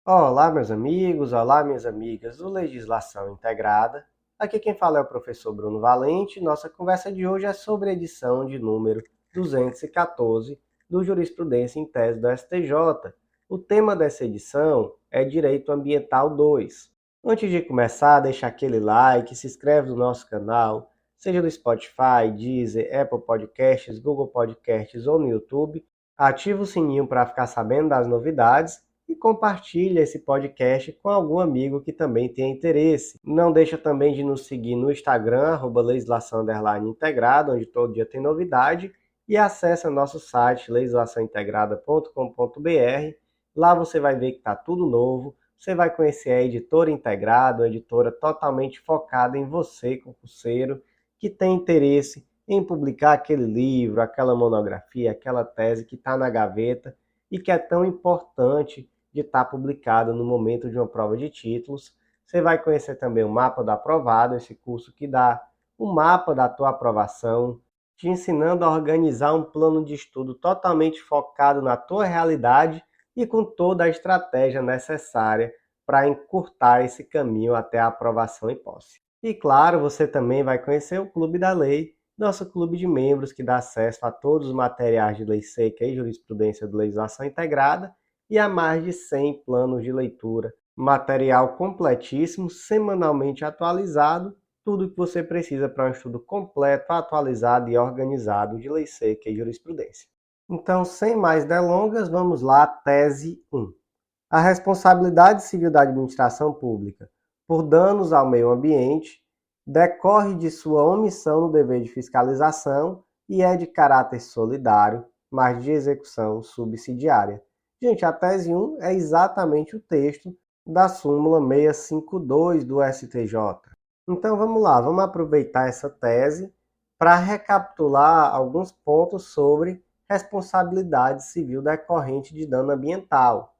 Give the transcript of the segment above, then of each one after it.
Olá, meus amigos, olá, minhas amigas do Legislação Integrada. Aqui quem fala é o professor Bruno Valente. Nossa conversa de hoje é sobre a edição de número 214 do Jurisprudência em Tese do STJ. O tema dessa edição é Direito Ambiental 2. Antes de começar, deixa aquele like, se inscreve no nosso canal, seja no Spotify, Deezer, Apple Podcasts, Google Podcasts ou no YouTube. Ativa o sininho para ficar sabendo das novidades e compartilha esse podcast com algum amigo que também tenha interesse. Não deixa também de nos seguir no Instagram, @legislação_integrada, onde todo dia tem novidade, e acessa nosso site legislaçãointegrada.com.br. Lá você vai ver que está tudo novo, você vai conhecer a Editora Integrada, uma editora totalmente focada em você, concurseiro, que tem interesse em publicar aquele livro, aquela monografia, aquela tese que está na gaveta e que é tão importante de estar publicado no momento de uma prova de títulos. Você vai conhecer também o mapa do aprovado, esse curso que dá o mapa da tua aprovação, te ensinando a organizar um plano de estudo totalmente focado na tua realidade e com toda a estratégia necessária para encurtar esse caminho até a aprovação e posse. E claro, você também vai conhecer o Clube da Lei, nosso clube de membros que dá acesso a todos os materiais de lei seca e jurisprudência de legislação integrada e a mais de 100 planos de leitura, material completíssimo, semanalmente atualizado, tudo o que você precisa para um estudo completo, atualizado e organizado de lei seca e jurisprudência. Então, sem mais delongas, vamos lá, tese 1. A responsabilidade civil da administração pública por danos ao meio ambiente decorre de sua omissão no dever de fiscalização e é de caráter solidário, mas de execução subsidiária. Gente, a tese 1 é exatamente o texto da súmula 652 do STJ. Então vamos lá, vamos aproveitar essa tese para recapitular alguns pontos sobre responsabilidade civil decorrente de dano ambiental.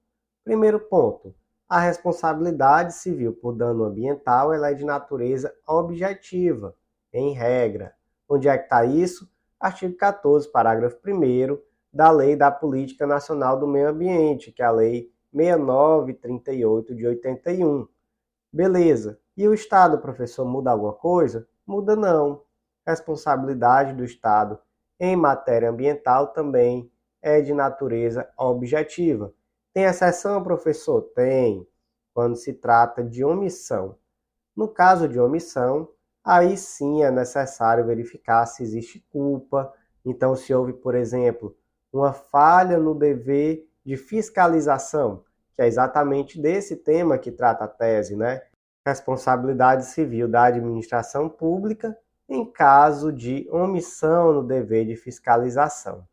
Primeiro ponto, a responsabilidade civil por dano ambiental ela é de natureza objetiva, em regra. Onde é que está isso? Artigo 14, parágrafo 1º da Lei da Política Nacional do Meio Ambiente, que é a Lei 6938 de 81. Beleza. E o Estado, professor, muda alguma coisa? Muda não. Responsabilidade do Estado em matéria ambiental também é de natureza objetiva. Tem exceção, professor? Tem, quando se trata de omissão. No caso de omissão, aí sim é necessário verificar se existe culpa. Então, se houve, por exemplo, uma falha no dever de fiscalização, que é exatamente desse tema que trata a tese, né? Responsabilidade civil da administração pública em caso de omissão no dever de fiscalização.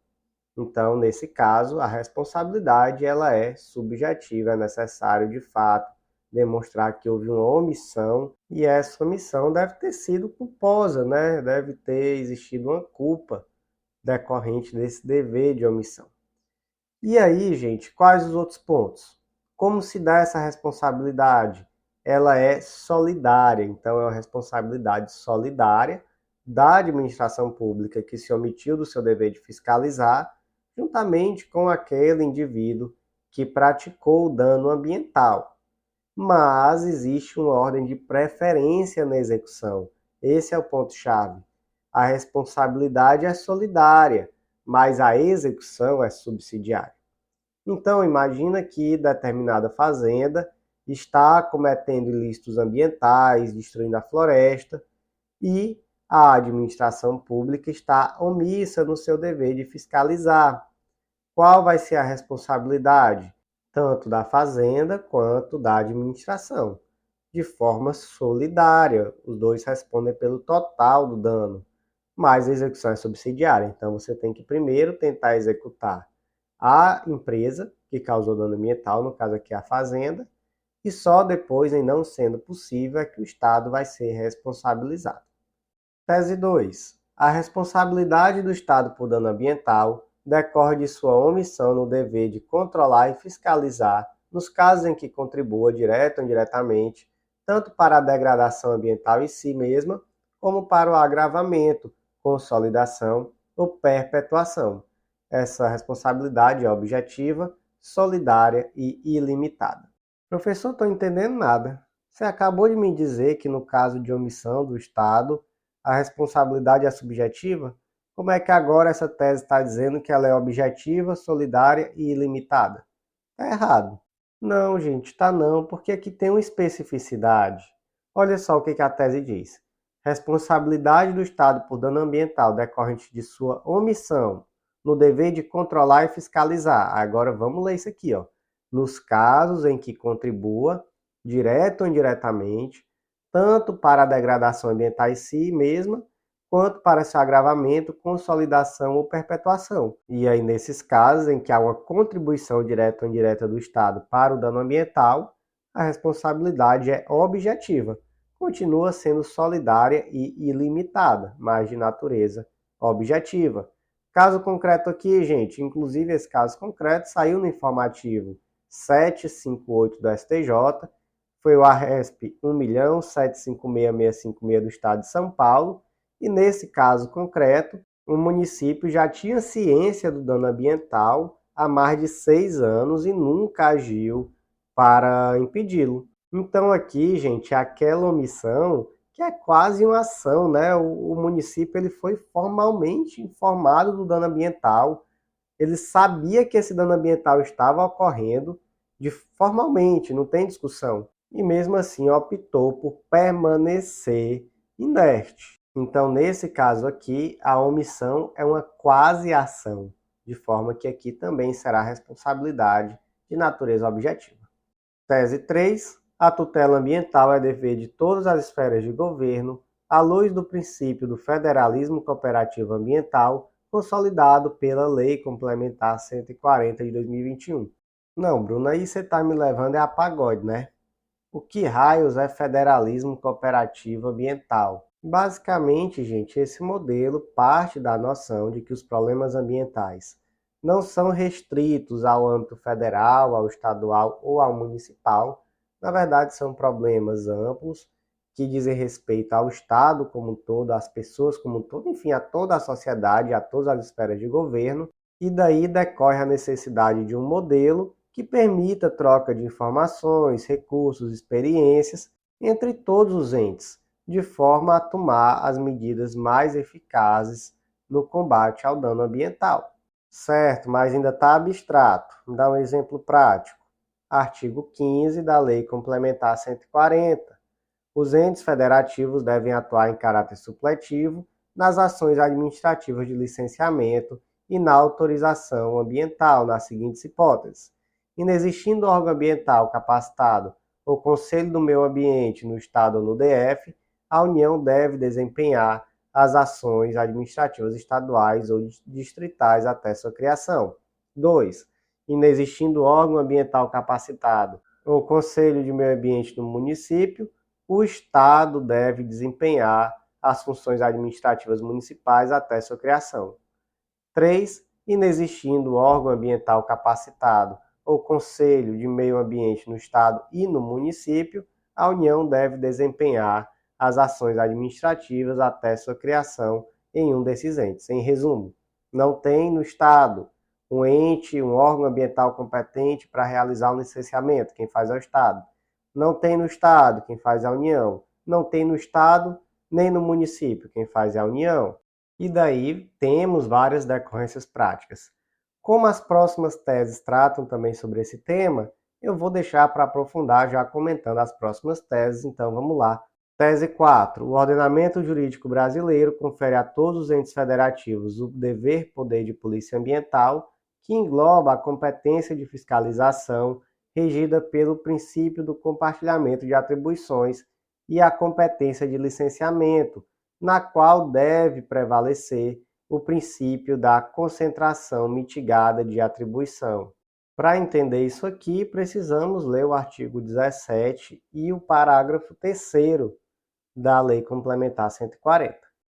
Então, nesse caso, a responsabilidade ela é subjetiva, é necessário de fato demonstrar que houve uma omissão e essa omissão deve ter sido culposa, né? Deve ter existido uma culpa decorrente desse dever de omissão. E aí, gente, quais os outros pontos? Como se dá essa responsabilidade? Ela é solidária, então é uma responsabilidade solidária da administração pública que se omitiu do seu dever de fiscalizar, juntamente com aquele indivíduo que praticou o dano ambiental. Mas existe uma ordem de preferência na execução. Esse é o ponto-chave. A responsabilidade é solidária, mas a execução é subsidiária. Então, imagina que determinada fazenda está cometendo ilícitos ambientais, destruindo a floresta, e a administração pública está omissa no seu dever de fiscalizar. Qual vai ser a responsabilidade? Tanto da fazenda quanto da administração. De forma solidária, os dois respondem pelo total do dano, mas a execução é subsidiária. Então você tem que primeiro tentar executar a empresa que causou dano ambiental, no caso aqui a fazenda, e só depois, em não sendo possível, é que o Estado vai ser responsabilizado. Tese 2. A responsabilidade do Estado por dano ambiental decorre de sua omissão no dever de controlar e fiscalizar nos casos em que contribua direta ou indiretamente, tanto para a degradação ambiental em si mesma, como para o agravamento, consolidação ou perpetuação. Essa responsabilidade é objetiva, solidária e ilimitada. Professor, estou entendendo nada. Você acabou de me dizer que no caso de omissão do Estado, a responsabilidade é subjetiva? Como é que agora essa tese está dizendo que ela é objetiva, solidária e ilimitada? Está errado. Não, gente, tá não, porque aqui tem uma especificidade. Olha só o que a tese diz. Responsabilidade do Estado por dano ambiental decorrente de sua omissão no dever de controlar e fiscalizar. Agora vamos ler isso aqui, ó. Nos casos em que contribua, direto ou indiretamente, tanto para a degradação ambiental em si mesma, quanto para seu agravamento, consolidação ou perpetuação. E aí, nesses casos em que há uma contribuição direta ou indireta do Estado para o dano ambiental, a responsabilidade é objetiva, continua sendo solidária e ilimitada, mas de natureza objetiva. Caso concreto aqui, gente, inclusive esse caso concreto saiu no informativo 758 do STJ, foi o ARESP 1.756.656 do Estado de São Paulo, e nesse caso concreto, o município já tinha ciência do dano ambiental há mais de 6 anos e nunca agiu para impedi-lo. Então aqui, gente, aquela omissão que é quase uma ação, né? O município ele foi formalmente informado do dano ambiental, ele sabia que esse dano ambiental estava ocorrendo formalmente, não tem discussão. E mesmo assim optou por permanecer inerte. Então, nesse caso aqui, a omissão é uma quase ação, de forma que aqui também será responsabilidade de natureza objetiva. Tese 3. A tutela ambiental é dever de todas as esferas de governo, à luz do princípio do federalismo cooperativo ambiental, consolidado pela Lei Complementar 140 de 2021. Não, Bruno, aí você está me levando a pagode, né? O que raios é federalismo cooperativo ambiental? Basicamente, gente, esse modelo parte da noção de que os problemas ambientais não são restritos ao âmbito federal, ao estadual ou ao municipal. Na verdade, são problemas amplos que dizem respeito ao Estado como um todo, às pessoas como um todo, enfim, a toda a sociedade, a todas as esferas de governo, e daí decorre a necessidade de um modelo que permita troca de informações, recursos, experiências entre todos os entes, de forma a tomar as medidas mais eficazes no combate ao dano ambiental. Certo, mas ainda está abstrato. Vou dar um exemplo prático. Artigo 15 da Lei Complementar 140. Os entes federativos devem atuar em caráter supletivo nas ações administrativas de licenciamento e na autorização ambiental, nas seguintes hipóteses: inexistindo órgão ambiental capacitado ou Conselho do Meio Ambiente no Estado ou no DF, a União deve desempenhar as ações administrativas estaduais ou distritais até sua criação. 2. Inexistindo órgão ambiental capacitado ou Conselho de Meio Ambiente no município, o Estado deve desempenhar as funções administrativas municipais até sua criação. 3. Inexistindo órgão ambiental capacitado ou Conselho de Meio Ambiente no Estado e no município, a União deve desempenhar as ações administrativas até sua criação em um desses entes. Em resumo, não tem no Estado um ente, um órgão ambiental competente para realizar o licenciamento, quem faz é o Estado. Não tem no Estado, quem faz é a União. Não tem no Estado nem no município, quem faz é a União. E daí temos várias decorrências práticas. Como as próximas teses tratam também sobre esse tema, eu vou deixar para aprofundar já comentando as próximas teses, então vamos lá. Tese 4. O ordenamento jurídico brasileiro confere a todos os entes federativos o dever poder de polícia ambiental, que engloba a competência de fiscalização, regida pelo princípio do compartilhamento de atribuições, e a competência de licenciamento, na qual deve prevalecer o princípio da concentração mitigada de atribuição. Para entender isso aqui, precisamos ler o artigo 17 e o parágrafo 3º da Lei Complementar 140.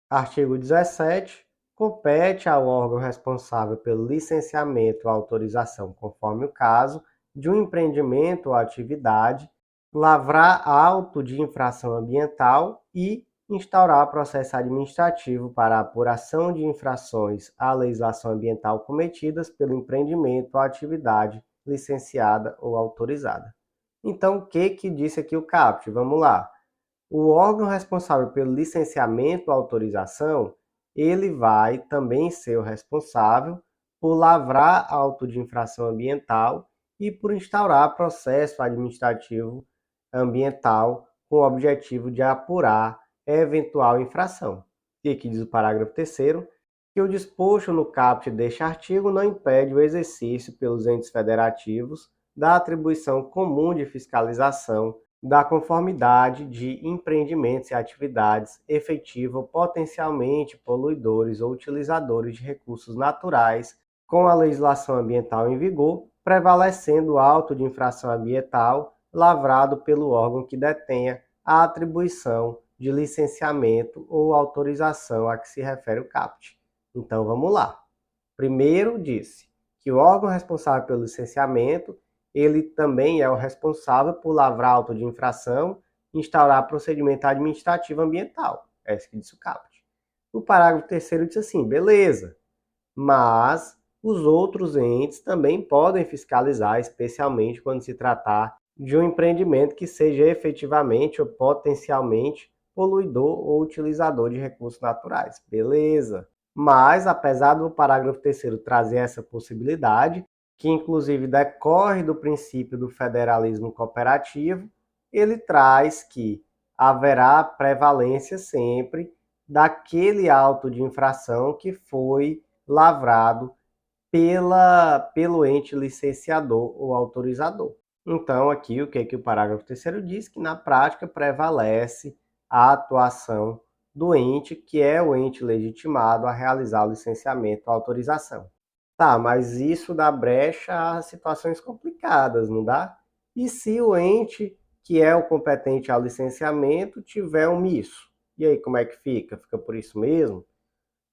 Artigo 17. Compete ao órgão responsável pelo licenciamento ou autorização, conforme o caso, de um empreendimento ou atividade, lavrar auto de infração ambiental e instaurar processo administrativo para a apuração de infrações à legislação ambiental cometidas pelo empreendimento ou atividade licenciada ou autorizada. Então, o que disse aqui o CAPT? Vamos lá. O órgão responsável pelo licenciamento ou autorização, ele vai também ser o responsável por lavrar auto de infração ambiental e por instaurar processo administrativo ambiental com o objetivo de apurar eventual infração. E aqui diz o parágrafo 3º, que o disposto no caput deste artigo não impede o exercício pelos entes federativos da atribuição comum de fiscalização da conformidade de empreendimentos e atividades efetiva ou potencialmente poluidores ou utilizadores de recursos naturais com a legislação ambiental em vigor, prevalecendo o auto de infração ambiental lavrado pelo órgão que detenha a atribuição de licenciamento ou autorização a que se refere o caput. Então vamos lá. Primeiro disse que o órgão responsável pelo licenciamento, ele também é o responsável por lavrar auto de infração e instaurar procedimento administrativo ambiental. É isso que disse o caput. O parágrafo 3º diz assim, beleza, mas os outros entes também podem fiscalizar, especialmente quando se tratar de um empreendimento que seja efetivamente ou potencialmente poluidor ou utilizador de recursos naturais. Beleza. Mas, apesar do parágrafo 3º trazer essa possibilidade, que inclusive decorre do princípio do federalismo cooperativo, ele traz que haverá prevalência sempre daquele auto de infração que foi lavrado pelo ente licenciador ou autorizador. Então, aqui o que o parágrafo 3º diz? Que na prática prevalece a atuação do ente, que é o ente legitimado a realizar o licenciamento ou autorização. Tá, mas isso dá brecha a situações complicadas, não dá? E se o ente que é o competente ao licenciamento tiver omisso? E aí, como é que fica? Fica por isso mesmo?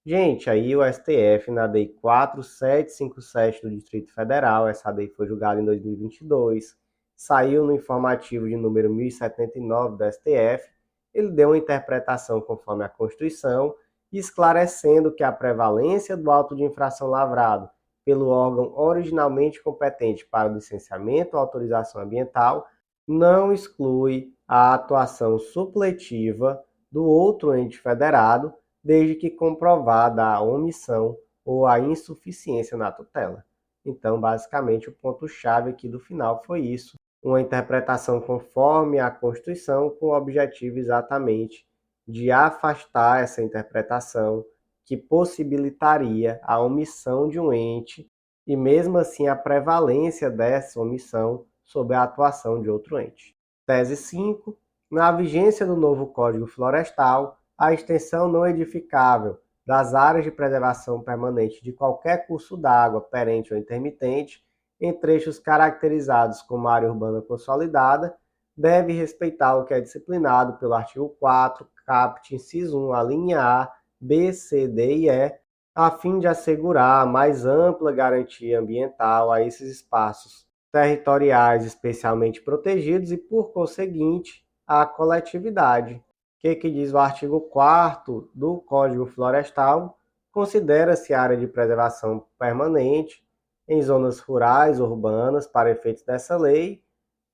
Gente, aí o STF, na DEI 4757 do Distrito Federal, essa DEI foi julgada em 2022, saiu no informativo de número 1079 do STF, ele deu uma interpretação conforme a Constituição, esclarecendo que a prevalência do auto de infração lavrado pelo órgão originalmente competente para o licenciamento ou autorização ambiental não exclui a atuação supletiva do outro ente federado, desde que comprovada a omissão ou a insuficiência na tutela. Então, basicamente, o ponto-chave aqui do final foi isso, uma interpretação conforme a Constituição, com o objetivo exatamente de afastar essa interpretação que possibilitaria a omissão de um ente e, mesmo assim, a prevalência dessa omissão sobre a atuação de outro ente. Tese 5. Na vigência do novo Código Florestal, a extensão não edificável das áreas de preservação permanente de qualquer curso d'água, perene ou intermitente, em trechos caracterizados como área urbana consolidada, deve respeitar o que é disciplinado pelo artigo 4, caput, inciso 1, a linha A, B, C, D e E, a fim de assegurar a mais ampla garantia ambiental a esses espaços territoriais especialmente protegidos e, por conseguinte, à coletividade. O que diz o artigo 4º do Código Florestal? Considera-se área de preservação permanente em zonas rurais, urbanas, para efeitos dessa lei,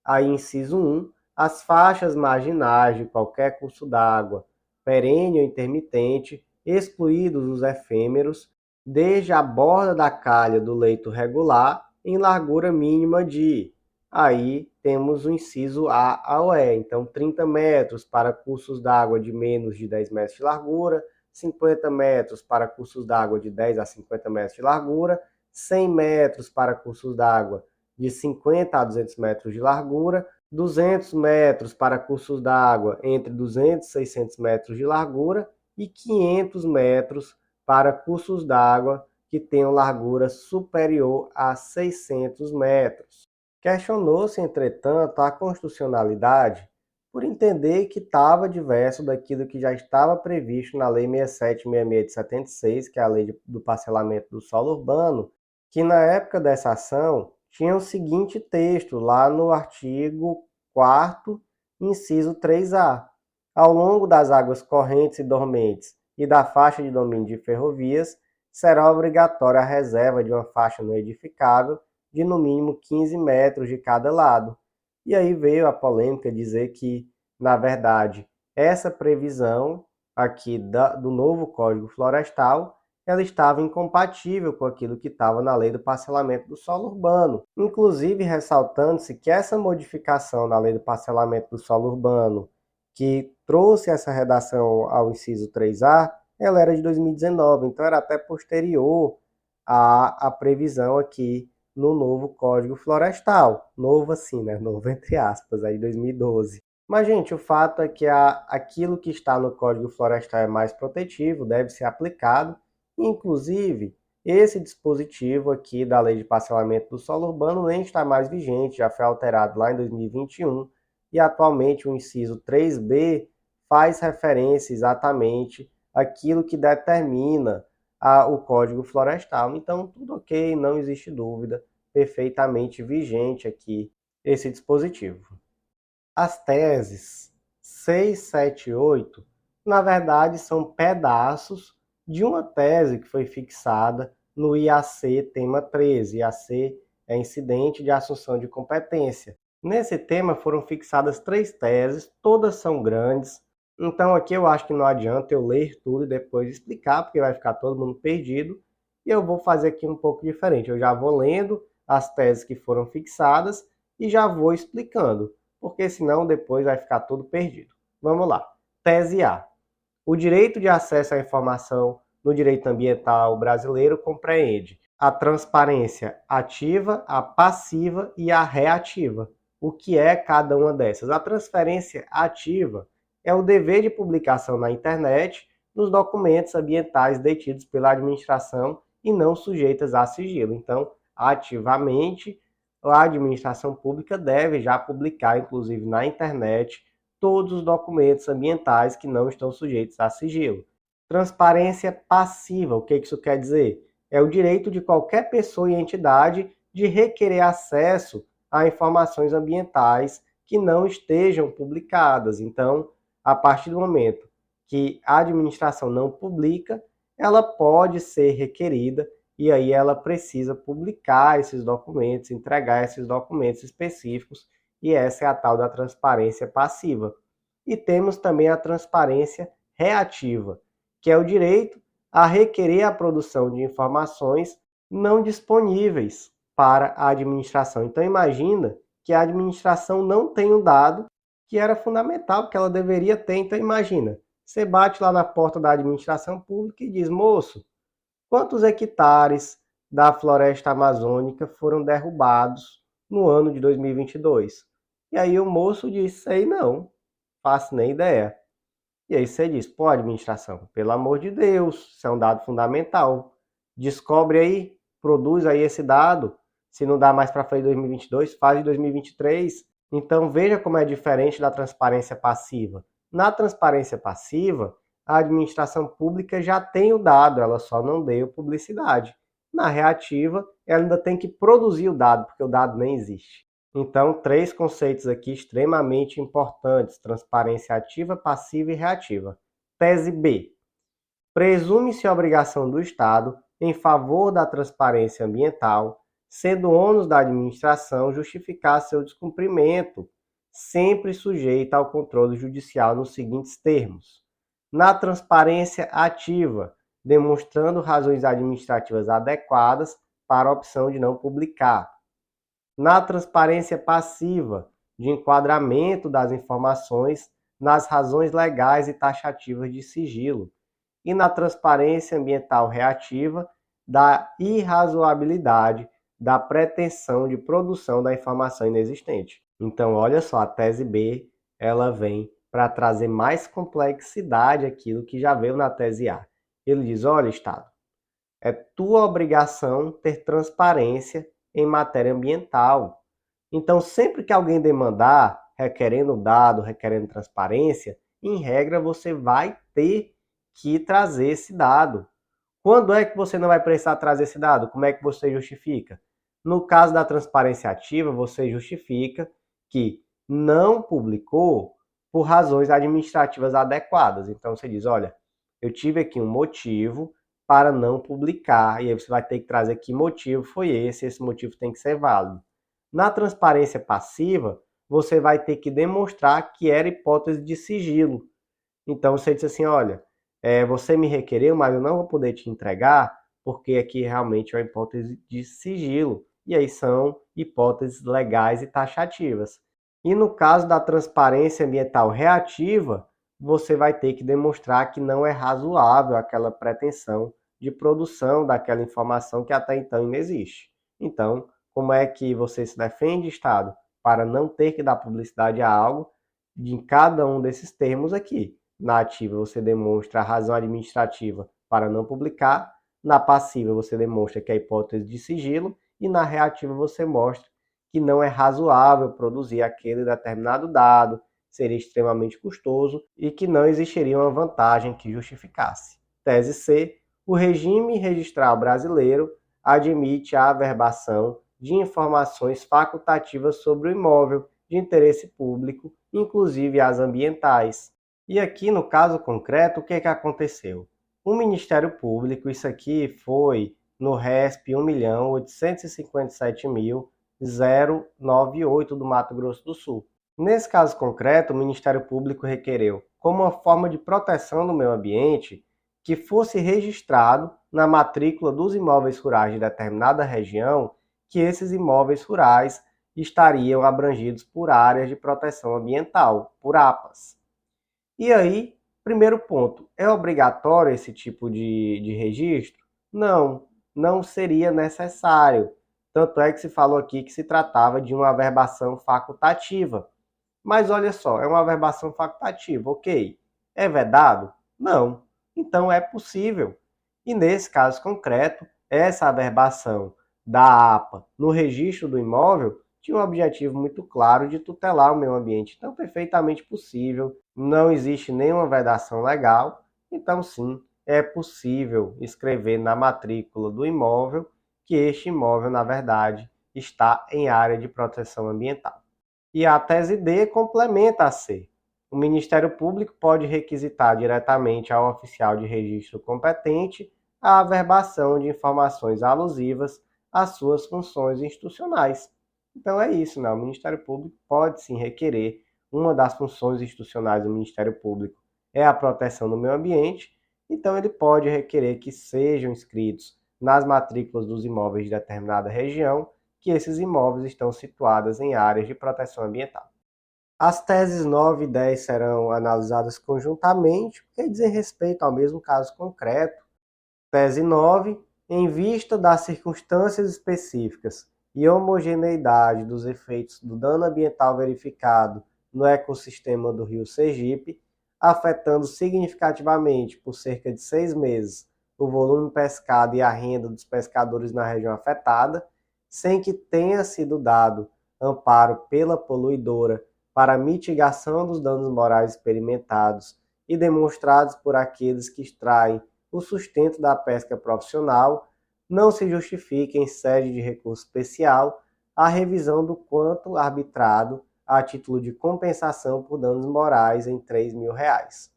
aí inciso 1, as faixas marginais de qualquer curso d'água, perene ou intermitente, excluídos os efêmeros, desde a borda da calha do leito regular, em largura mínima de, aí temos o inciso A ao E, então 30 metros para cursos d'água de menos de 10 metros de largura, 50 metros para cursos d'água de 10 a 50 metros de largura, 100 metros para cursos d'água de 50 a 200 metros de largura, 200 metros para cursos d'água entre 200 e 600 metros de largura e 500 metros para cursos d'água que tenham largura superior a 600 metros. Questionou-se, entretanto, a constitucionalidade por entender que estava diverso daquilo que já estava previsto na Lei 6766 de 76, que é a Lei do Parcelamento do Solo Urbano, que na época dessa ação tinha o seguinte texto lá no artigo 4º, inciso 3A. Ao longo das águas correntes e dormentes e da faixa de domínio de ferrovias, será obrigatória a reserva de uma faixa não edificável de no mínimo 15 metros de cada lado, E aí veio a polêmica dizer que, na verdade, essa previsão aqui do novo Código Florestal, ela estava incompatível com aquilo que estava na lei do parcelamento do solo urbano. Inclusive, ressaltando-se que essa modificação na lei do parcelamento do solo urbano, que trouxe essa redação ao inciso 3A, ela era de 2019, então era até posterior à previsão aqui no novo Código Florestal. Novo assim, né? Novo entre aspas, aí 2012. Mas, gente, o fato é que aquilo que está no Código Florestal é mais protetivo, deve ser aplicado. Inclusive, esse dispositivo aqui da Lei de Parcelamento do Solo Urbano nem está mais vigente, já foi alterado lá em 2021, e atualmente o inciso 3B faz referência exatamente àquilo que determina o Código Florestal. Então, tudo ok, não existe dúvida, perfeitamente vigente aqui esse dispositivo. As teses 6, 7 e 8, na verdade, são pedaços de uma tese que foi fixada no IAC tema 13. IAC é incidente de assunção de competência. Nesse tema foram fixadas 3 teses, todas são grandes. Então aqui eu acho que não adianta eu ler tudo e depois explicar, porque vai ficar todo mundo perdido. E eu vou fazer aqui um pouco diferente. Eu já vou lendo as teses que foram fixadas e já vou explicando, porque senão depois vai ficar tudo perdido. Vamos lá. Tese A. O direito de acesso à informação no direito ambiental brasileiro compreende a transparência ativa, a passiva e a reativa. O que é cada uma dessas? A transferência ativa é o dever de publicação na internet dos documentos ambientais detidos pela administração e não sujeitas a sigilo. Então, ativamente, a administração pública deve já publicar, inclusive na internet, todos os documentos ambientais que não estão sujeitos a sigilo. Transparência passiva, o que isso quer dizer? É o direito de qualquer pessoa e entidade de requerer acesso a informações ambientais que não estejam publicadas. Então, a partir do momento que a administração não publica, ela pode ser requerida e aí ela precisa publicar esses documentos, entregar esses documentos específicos, e essa é a tal da transparência passiva. E temos também a transparência reativa, que é o direito a requerer a produção de informações não disponíveis para a administração. Então imagina que a administração não tem um dado que era fundamental, que ela deveria ter. Então imagina, você bate lá na porta da administração pública e diz: moço, quantos hectares da floresta amazônica foram derrubados no ano de 2022? E aí o moço disse: sei não, faço nem ideia. E aí você diz: pô, administração, pelo amor de Deus, isso é um dado fundamental. Descobre aí, produz aí esse dado. Se não dá mais para fazer em 2022, faz em 2023. Então veja como é diferente da transparência passiva. Na transparência passiva, a administração pública já tem o dado, ela só não deu publicidade. Na reativa, ela ainda tem que produzir o dado, porque o dado nem existe. Então, 3 conceitos aqui extremamente importantes: transparência ativa, passiva e reativa. Tese B. Presume-se a obrigação do Estado em favor da transparência ambiental, sendo ônus da administração justificar seu descumprimento, sempre sujeita ao controle judicial nos seguintes termos: na transparência ativa, demonstrando razões administrativas adequadas para a opção de não publicar; na transparência passiva, de enquadramento das informações nas razões legais e taxativas de sigilo; e na transparência ambiental reativa, da irrazoabilidade da pretensão de produção da informação inexistente. Então, olha só, a tese B, ela vem para trazer mais complexidade àquilo que já veio na tese A. Ele diz: olha, Estado, é tua obrigação ter transparência em matéria ambiental. Então, sempre que alguém demandar, requerendo dado, requerendo transparência, em regra você vai ter que trazer esse dado. Quando é que você não vai precisar trazer esse dado? Como é que você justifica? No caso da transparência ativa, você justifica que não publicou por razões administrativas adequadas. Então você diz: olha, eu tive aqui um motivo para não publicar, e aí você vai ter que trazer que motivo foi esse motivo tem que ser válido. Na transparência passiva, você vai ter que demonstrar que era hipótese de sigilo. Então você disse assim, olha, você me requereu, mas eu não vou poder te entregar, porque aqui realmente é uma hipótese de sigilo. E aí são hipóteses legais e taxativas. E no caso da transparência ambiental reativa, você vai ter que demonstrar que não é razoável aquela pretensão de produção daquela informação que até então ainda existe. Então, como é que você se defende, Estado, para não ter que dar publicidade a algo em cada um desses termos aqui? Na ativa, você demonstra a razão administrativa para não publicar. Na passiva, você demonstra que é hipótese de sigilo. E na reativa, você mostra que não é razoável produzir aquele determinado dado, seria extremamente custoso e que não existiria uma vantagem que justificasse. Tese C. O regime registral brasileiro admite a averbação de informações facultativas sobre o imóvel de interesse público, inclusive as ambientais. E aqui, no caso concreto, o que aconteceu? O Ministério Público, isso aqui foi no RESP 1.857.098 do Mato Grosso do Sul. Nesse caso concreto, o Ministério Público requereu, como uma forma de proteção do meio ambiente, que fosse registrado na matrícula dos imóveis rurais de determinada região que esses imóveis rurais estariam abrangidos por áreas de proteção ambiental, por APAs. E aí, primeiro ponto, é obrigatório esse tipo de registro? Não, não seria necessário. Tanto é que se falou aqui que se tratava de uma averbação facultativa. Mas olha só, é uma averbação facultativa, ok. É vedado? Não. Então é possível. E nesse caso concreto, essa averbação da APA no registro do imóvel tinha um objetivo muito claro de tutelar o meio ambiente. Então, perfeitamente possível, não existe nenhuma vedação legal, então sim, é possível escrever na matrícula do imóvel que este imóvel, na verdade, está em área de proteção ambiental. E a tese D complementa a C. O Ministério Público pode requisitar diretamente ao oficial de registro competente a averbação de informações alusivas às suas funções institucionais. Então é isso, né? O Ministério Público pode sim requerer, uma das funções institucionais do Ministério Público é a proteção do meio ambiente, então ele pode requerer que sejam inscritos nas matrículas dos imóveis de determinada região que esses imóveis estão situados em áreas de proteção ambiental. As teses 9 e 10 serão analisadas conjuntamente, porque dizem respeito ao mesmo caso concreto. Tese 9, em vista das circunstâncias específicas e homogeneidade dos efeitos do dano ambiental verificado no ecossistema do Rio Sergipe, afetando significativamente por cerca de 6 meses o volume pescado e a renda dos pescadores na região afetada, sem que tenha sido dado amparo pela poluidora para a mitigação dos danos morais experimentados e demonstrados por aqueles que extraem o sustento da pesca profissional, não se justifica em sede de recurso especial a revisão do quanto arbitrado a título de compensação por danos morais em R$ 3.000.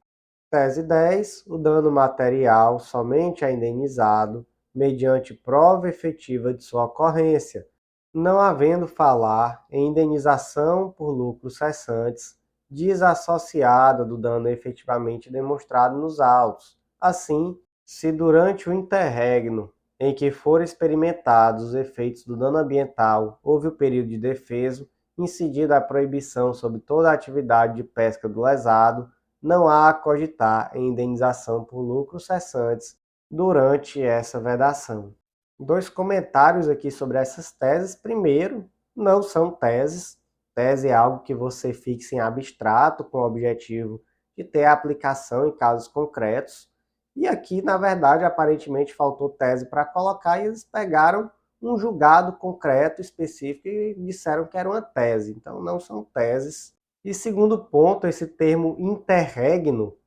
Tese 10. O dano material somente é indenizado mediante prova efetiva de sua ocorrência, não havendo falar em indenização por lucros cessantes desassociada do dano efetivamente demonstrado nos autos. Assim, se durante o interregno em que forem experimentados os efeitos do dano ambiental houve o período de defeso, incidida a proibição sobre toda a atividade de pesca do lesado, não há a cogitar em indenização por lucros cessantes durante essa vedação. 2 comentários aqui sobre essas teses. Primeiro, não são teses. Tese é algo que você fixa em abstrato com o objetivo de ter aplicação em casos concretos. E aqui, na verdade, aparentemente faltou tese para colocar e eles pegaram um julgado concreto, específico e disseram que era uma tese. Então, não são teses. E segundo ponto, esse termo interregno,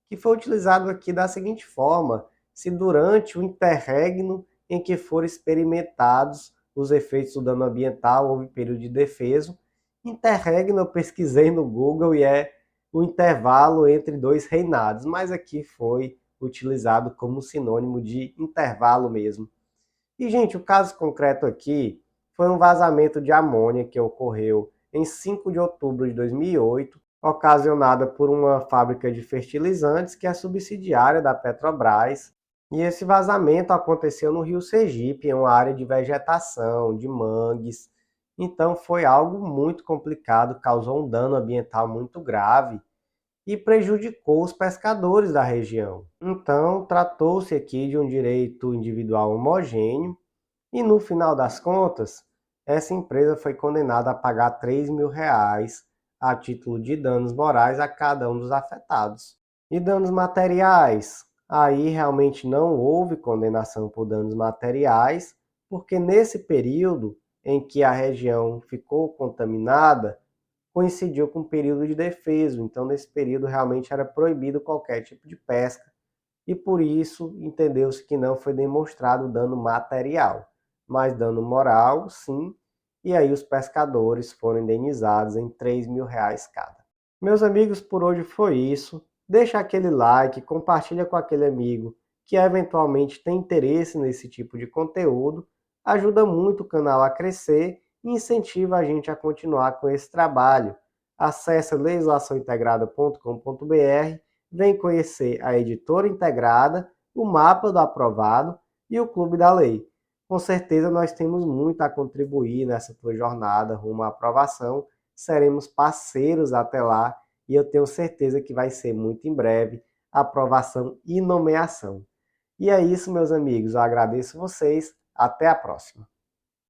que foi utilizado aqui da seguinte forma: se durante o interregno em que foram experimentados os efeitos do dano ambiental houve período de defeso. Interregno eu pesquisei no Google e é o intervalo entre 2 reinados, mas aqui foi utilizado como sinônimo de intervalo mesmo. E, gente, o caso concreto aqui foi um vazamento de amônia que ocorreu em 5 de outubro de 2008, ocasionada por uma fábrica de fertilizantes que é subsidiária da Petrobras. E esse vazamento aconteceu no Rio Sergipe, em uma área de vegetação, de mangues. Então foi algo muito complicado, causou um dano ambiental muito grave e prejudicou os pescadores da região. Então tratou-se aqui de um direito individual homogêneo e no final das contas, essa empresa foi condenada a pagar R$ 3.000 a título de danos morais a cada um dos afetados. E danos materiais? Aí realmente não houve condenação por danos materiais, porque nesse período em que a região ficou contaminada, coincidiu com o período de defeso. Então, nesse período realmente era proibido qualquer tipo de pesca. E por isso entendeu-se que não foi demonstrado dano material, mas dano moral, sim. E aí os pescadores foram indenizados em R$ 3.000 cada. Meus amigos, por hoje foi isso. Deixa aquele like, compartilha com aquele amigo que eventualmente tem interesse nesse tipo de conteúdo. Ajuda muito o canal a crescer e incentiva a gente a continuar com esse trabalho. Acesse legislaçãointegrada.com.br, vem conhecer a Editora Integrada, o Mapa do Aprovado e o Clube da Lei. Com certeza nós temos muito a contribuir nessa tua jornada rumo à aprovação. Seremos parceiros até lá e eu tenho certeza que vai ser muito em breve aprovação e nomeação. E é isso, meus amigos. Eu agradeço vocês. Até a próxima.